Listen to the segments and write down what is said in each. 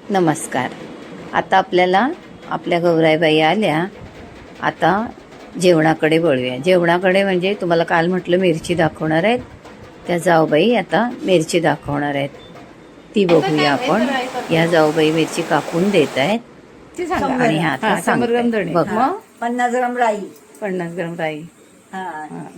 नमस्कार. आता आपल्याला आपल्या गौराईबाई आल्या. आता जेवणाकडे वळूया. जेवणाकडे म्हणजे तुम्हाला काल म्हटलं मिरची दाखवणार आहेत, त्या जाऊबाई आता मिरची दाखवणार आहेत. ती बघूया आपण. या जाऊबाई मिरची कापून देत आहेत आणि आता 100 ग्राम धणे, बघ मग 50 ग्राम राई, 50 ग्राम राई,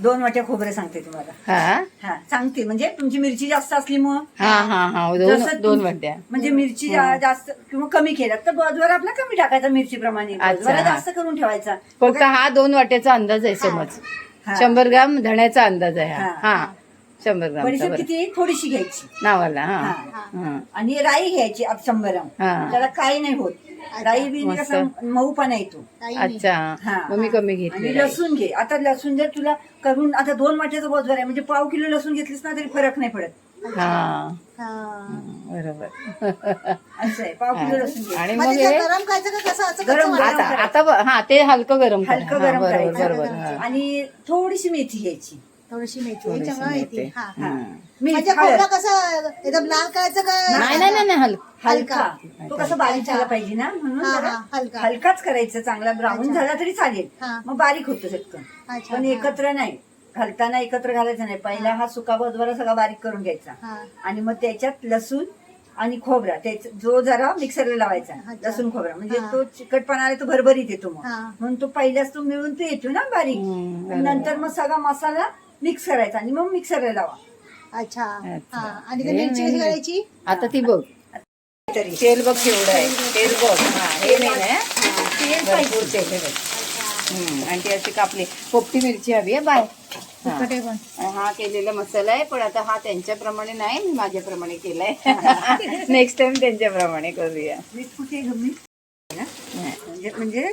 2 वाट्या खोबरे सांगते तुम्हाला. हा सांगते म्हणजे तुमची मिरची जास्त असली मग हा हा हा दोन वाट्या म्हणजे मिरची जास्त किंवा कमी केला तर बजवर आपला कमी टाकायचा मिरचीप्रमाणे, बजवारा जास्त करून ठेवायचा. फक्त हा 2 वाट्याचा अंदाज आहे. समज 100 ग्राम धण्याचा अंदाज आहे. हा 100 ग्राम बडीशेप किती थोडीशी घ्यायची नावाला. आणि राई घ्यायची 100 ग्राम. त्याला काही नाही होत. राई बी कसं मऊपणा येतो. अच्छा, मग मी कमी घेतली. आणि लसूण घे. आता लसूण जर तुला करून आता 2 वाट्याचा बजवार आहे म्हणजे पाव किलो लसूण घेतलीस ना तरी फरक नाही पडत. बरोबर. असं आहे, पाव किलो लसूण घे. आणि मग गरम आता ते हलकं गरम करायचं. बरोबर. आणि थोडीशी मेथी घ्यायची. थोडीशी मेथी म्हणजे खोबरा कसं एकदम लाल करायचं का? नाही हलका. तो कसा बारीक झाला पाहिजे ना, म्हणून जरा हलकाच करायचं. चांगला ब्राऊन झाला तरी चालेल, मग बारीक होतं चटकन. पण एकत्र नाही घालताना, एकत्र घालायचं नाही. पहिला हा सुका बजवारा सगळा बारीक करून घ्यायचा आणि मग त्याच्यात लसूण आणि खोबरा जो जरा मिक्सरला लावायचा. लसूण खोबरा म्हणजे तो चिकटपणा आला तो भरभरीत येतो. मग म्हणून तो पहिल्याच तो मिळून तो येतो ना बारीक. नंतर मग सगळा मसाला मिक्स करायचा आणि मग मिक्सरला लावा. अच्छा. आणि मिरची कशी करायची? आता ती बघ, तेल बघ केवढं आहे. तेल बघ, हे मेन आहे. भरपूर तेल आहे बघ. आणि ती अशी कापली पोपटी मिरची हवी आहे. बाय हा केलेला मसाला आहे, पण आता हा त्यांच्याप्रमाणे नाही, मी माझ्याप्रमाणे केलाय. नेक्स्ट टाइम त्यांच्याप्रमाणे करूया. मीठ कुठे म्हणजे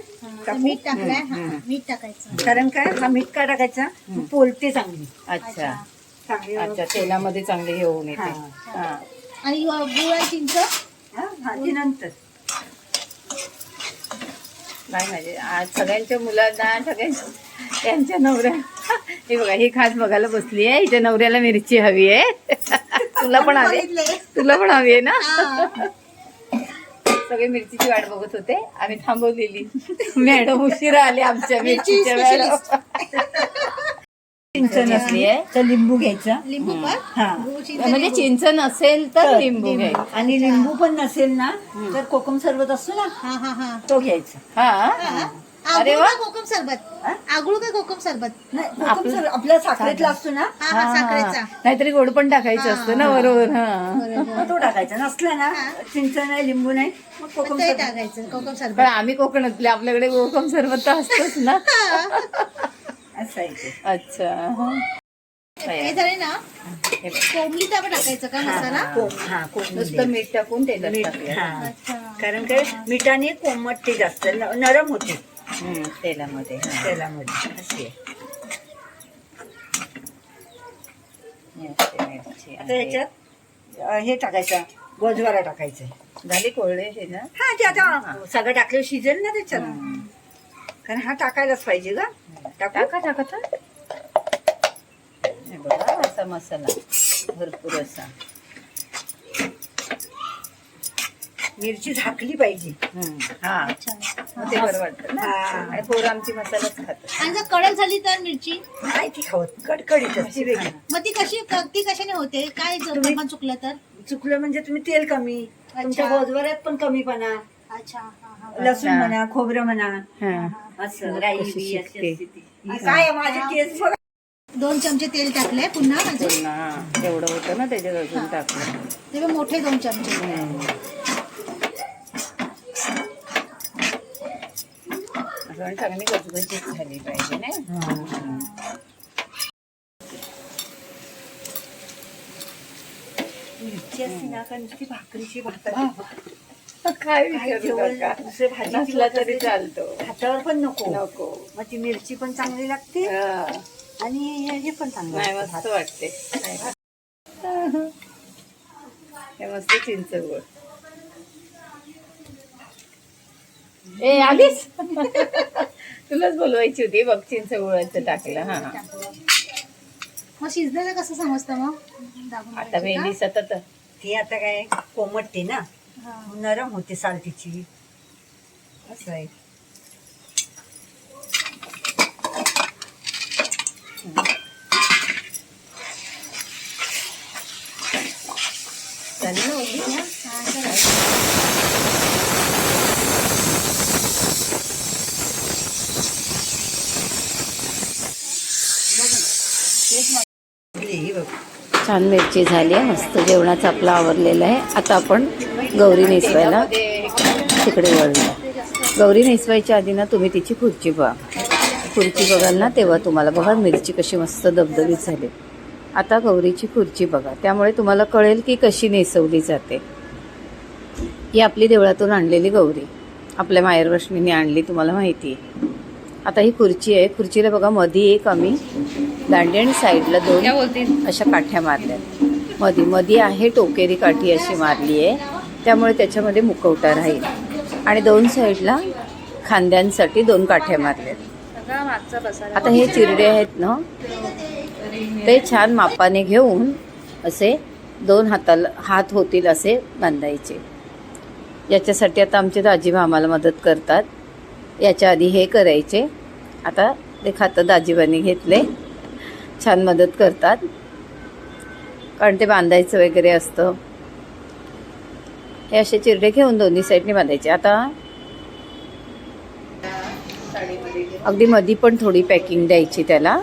मीठ टाकलंय. मीठ टाकायचं कारण काय, हा मीठ का टाकायचा, पोलते चांगली. अच्छा अच्छा, तेलामध्ये चांगले हे होऊन येते. आणि गुळ आणि चिंच ती नंतर. नाही म्हणजे आज सगळ्यांच्या मुलांना त्यांच्या नवऱ्या, हे बघा ही खास बघायला बसली आहे. हिच्या नवऱ्याला मिरची हवी आहे. तुला पण हवी आहे ना? सगळे मिरचीची वाट बघत होते, आम्ही थांबवलेली. मॅडम उशिरा आले आमच्या मिरचीच्या वेळेला. चिंच नसली आहे तर लिंबू घ्यायचा. लिंबू म्हणजे चिंच नसेल तर लिंबू घ्यायचं. आणि लिंबू पण नसेल ना तर कोकम सरबत असतो ना, तो घ्यायचा. अरे वा, कोकम सरबत. आगळू का कोकम सरबत? नाही, कोकम सरबत आपल्या साखरेतला असतो ना, साखरेचा. नाहीतरी गोड पण टाकायचं असतं ना. बरोबर. मग तो टाकायचा. नसला ना चिंच नाही लिंबू नाही मग कोकम सरबत टाकायचं. कोकम सरबत. पण आम्ही कोकणातले, आपल्याकडे कोकम सरबत तर असतोच ना. असं आहे ते. अच्छा, हे झाले ना, कोंबडीचा पण टाकायचं का मसाला? नुसतं मीठ टाकून तेलात कारण काय मिठाने कोमट ते जास्त नरम होते तेलामध्ये. अशी आहे. आता याच्यात हे टाकायचं, गोजवारा टाकायचं. झाली कोरडे हे ना. ते आता सगळं टाकलं शिजेल ना त्याच्यात, कारण हा टाकायलाच पाहिजे ग. टाका बघा असा मसाला भरपूर असा. मिरची झाकली पाहिजे. मग ते बरं वाटतं ना. आणि पोरं आमची मसालाच खातात. आणि जर कडक झाली तर मिरची नाही ती खावत, कडकडीत असते वेगळी. मग ती कशाने होते? काय जर चुकलं तर? चुकलं म्हणजे तुम्ही तेल कमी, तुमच्या गोजवाऱ्यात पण कमीपणा. अच्छा. लसूण म्हणा, खोबरं म्हणा, असं राई बी अशी असते ती. काय माझे केस बघा. 2 चमचे तेल टाकले पुन्हा. एवढं होतं ना त्याच्यात अजून टाकलं. ते मोठे 2 चमचे. असं चांगली गजगजीत झाली पाहिजे ना. मिरची असते ना का नुसती भाकरीची भाकर काय दुसरे भाजी असला तरी चालतो, हातावर पण नको. मग ती मिरची पण चांगली लागते आणि हे पण चांगलं. नाही, मस्त वाटते. हे मस्त चिंच गोड. ए आलीस, तुलाच बोलवायची होती बघ. चिंच गुळाचं टाकलं. मग शिजलेलं कसं समजतं मग? आता भेंडी सतत ती आता काय कोमटते ना, नरम होते साल तिची. असं आहे. चालेल ना ओली? हे बघ. छान मिरची झाली आहे, मस्त जेवणाचं आपलं आवरलेलं आहे. आता आपण गौरी नेसवायला तिकडे वळूया. गौरी नेसवायच्या आधी ना तुम्ही तिची खुर्ची बघा. खुर्ची बघाल ना तेव्हा तुम्हाला बघा मिरची कशी मस्त दबदबीत झाली. आता गौरीची खुर्ची बघा, त्यामुळे तुम्हाला कळेल की कशी नेसवली जाते. ही आपली देवळातून आणलेली गौरी आपल्या माहेरवशनीने आणली, तुम्हाला माहिती आहे. आता ही खुर्ची आहे. खुर्चीला बघा मध्ये एक आम्ही दांडी आणि साईडला 2 अशा काठ्या मारल्या. मध्ये आहे टोकेरी काठी अशी मारली आहे, त्यामुळे त्याच्यामध्ये मुखवटा राहील. आणि 2 साईडला खांद्यांसाठी 2 काठ्या मारल्यात. आता हे चिरडे आहेत ना, ते छान मापाने घेऊन असे 2 हात होतील असे बांधायचे. याच्यासाठी आता आमचे दाजीबा आम्हाला मदत करतात. याच्या आधी हे करायचे, आता ते खातं दाजीबाने घेतले, छान मदत करतात, कारण ते बांधायचं वगैरे असतं. हे असे चिरडे घेऊन दोन्ही साईडने बांधायचे. आता अगदी मध्ये पण थोडी पॅकिंग द्यायची त्याला.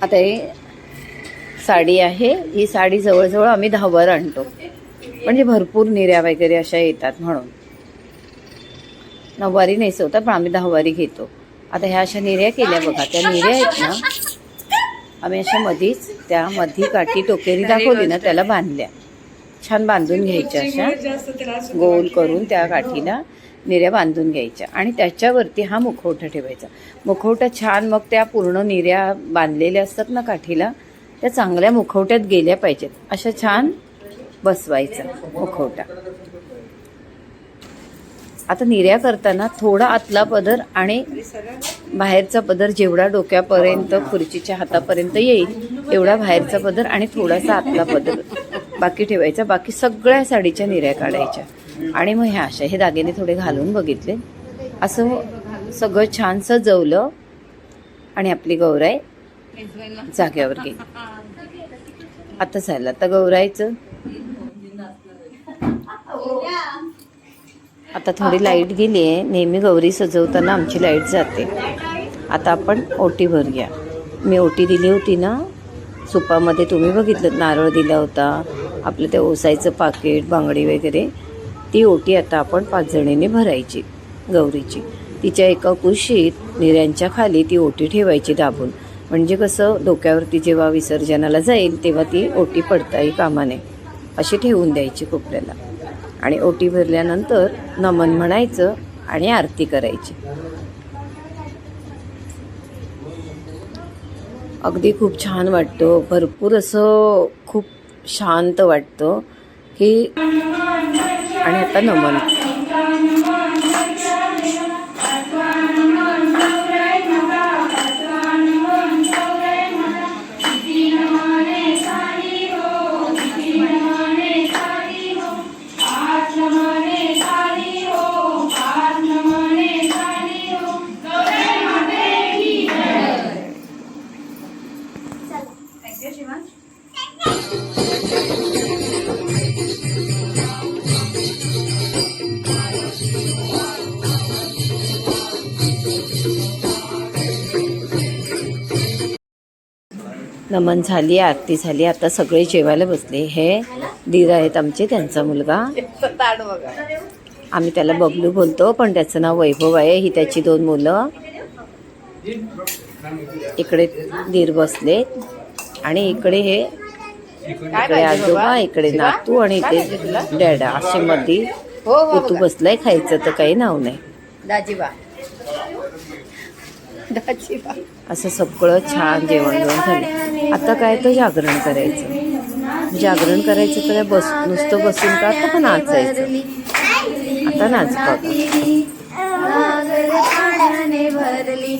आता हे साडी आहे, ही साडी जवळजवळ आम्ही 10 वर आणतो, म्हणजे भरपूर निर्या वगैरे अशा येतात म्हणून. 9 वारी नेसवतात पण आम्ही 10 वारी घेतो. आता ह्या अशा निर्या केल्या बघा, त्या निर्या आहेत ना, आम्ही अशा मधीच त्या मध्ये काठी टोकेरी दाखवली ना त्याला बांधल्या. छान बांधून घ्यायच्या, अशा गोल करून त्या काठीला निर्या बांधून घ्यायच्या आणि त्याच्यावरती हा मुखवटा ठेवायचा. मुखवटा छान, मग त्या पूर्ण निर्या बांधलेल्या असतात ना काठीला, त्या चांगल्या मुखवट्यात गेल्या पाहिजेत, अशा छान बसवायचा मुखवटा. आता निर्या करताना थोडा आतला पदर आणि बाहेरचा पदर जेवढा डोक्यापर्यंत खुर्चीच्या हातापर्यंत येईल एवढा बाहेरचा पदर आणि थोडासा आतला पदर बाकी ठेवायचा. बाकी सगळ्या साडीच्या निर्या काढायच्या. आणि मग ह्या अशा हे दागिने थोडे घालून बघितले, असं सगळं छान सजवलं आणि आपली गौराई जाग्यावर गेली. आता झालं, आता गौराईचं आता थोडी लाईट गेली आहे. नेहमी गौरी सजवताना आमची लाईट जाते. आता आपण ओटी भरूया. मी ओटी दिली होती ना सुपामध्ये, तुम्ही बघितलं, नारळ दिला होता, आपलं ते ओसायचं पाकिट, बांगडी वगैरे, ती ओटी आता आपण 5 जणींनी भरायची गौरीची. तिच्या एका कुशीत निर्यांच्या खाली ती ओटी ठेवायची दाबून, म्हणजे कसं डोक्यावरती जेव्हा विसर्जनाला जाईल तेव्हा ती ओटी पडताही कामा नये, अशी ठेवून द्यायची कोपऱ्याला. आणि ओटी भरल्यानंतर नमन म्हणायचं आणि आरती करायची. अगदी खूप छान वाटतं, भरपूर असं खूप शांत वाटतं की. आणि आता नमन. नमन झाली, आरती झाली, आता सगळे जेवायला बसले. हे दीर आहेत आमचे, त्यांचा मुलगा, आम्ही त्याला बबलू बोलतो पण त्याचं नाव वैभव आहे. ही त्याची 2 मुलं. इकडे दीर बसले आणि इकडे हे इकडे आजोबा, इकडे नातू आणि इथे डॅडा, असे मध्ये उतू बसलाय. खायचं तर काही नाव नाही. दाजीबा असं सगळं छान जेवण झालं. आता काय तर जागरण करायचं. जागरण करायचं तर नुसतं बसून का, आता पण नाचायचं. आता नाच बघा. भरली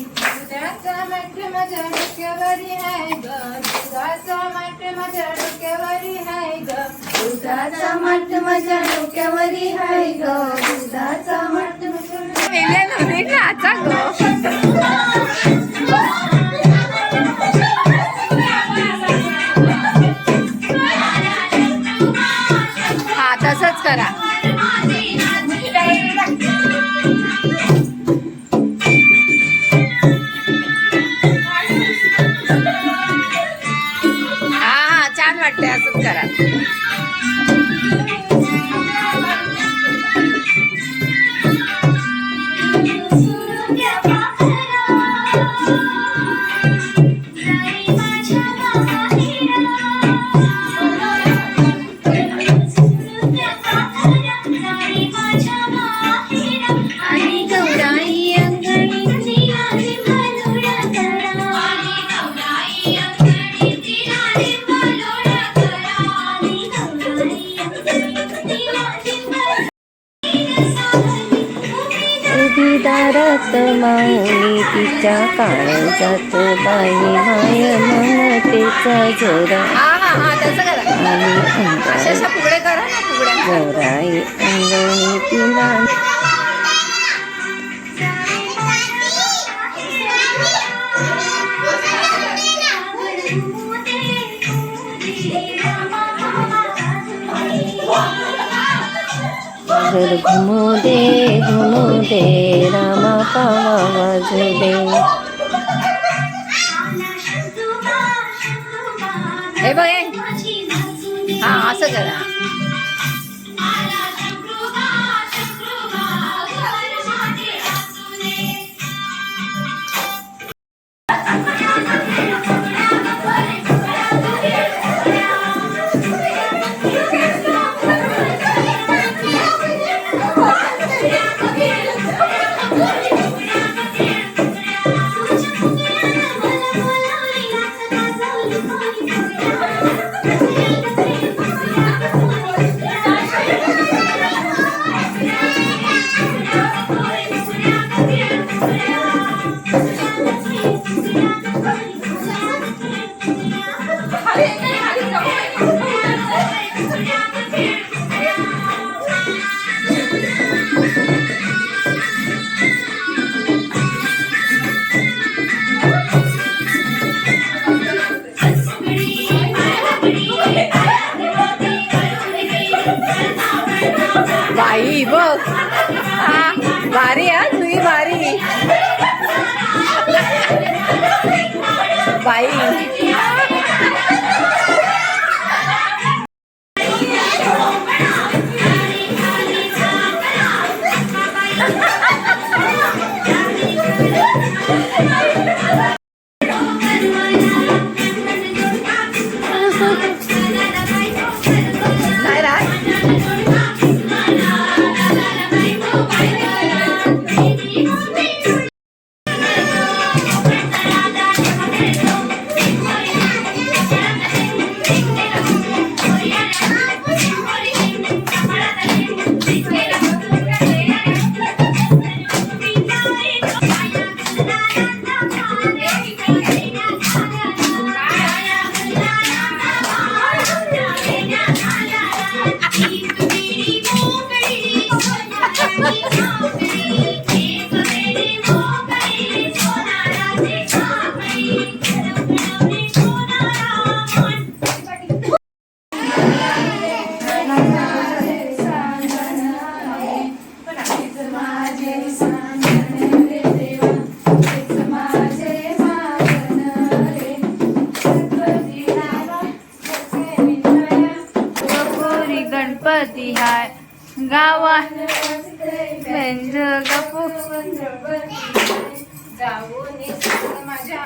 माझ्या डोक्यावरी हाय ग दुधाचा मठ माझ्या डोक्यावरी हाय ग दुधाचा मठ नाचा ग हा तसंच करा हा छान वाटतंय असंच करा दारात माऊली तिच्या काळजात बाई माय ममतेचा जोरा जोराई अंगणी तिला घुमू दे रामा पावा वाजू दे हे बघ हा असं करा बाई बघ हा भारी हा तुझी भारी बाई गणपती हाय गावात माझ्या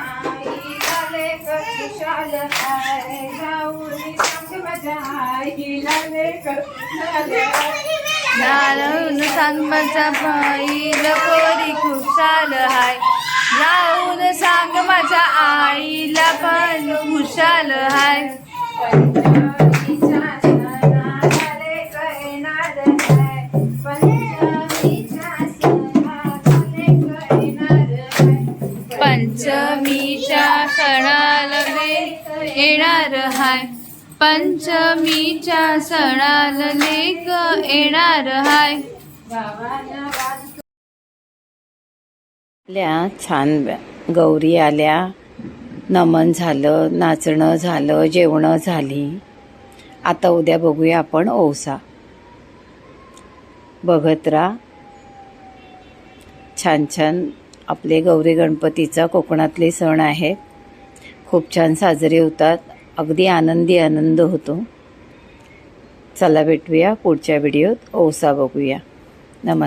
सांग माझ्या बाईला पोरी खुशाल हाय जाऊन सांग माझ्या आईला पण खुशाल हाय पंचमीच्या सणाला येणार हाय पंचमीच्या सणाला लेक येणार हाय. आपल्या छान गौरी आल्या, नमन झालं, नाचणं झालं, जेवणं झाली. आता उद्या बघूया आपण औसा. बघत राहा. छान छान आपले गौरी गणपतीचा कोकणातले सण आहेत. खूप छान साजरे होतात. अगदी आनंद होतो. चला भेटूया पुढच्या व्हिडिओत. औसा बघूया. नमस्कार.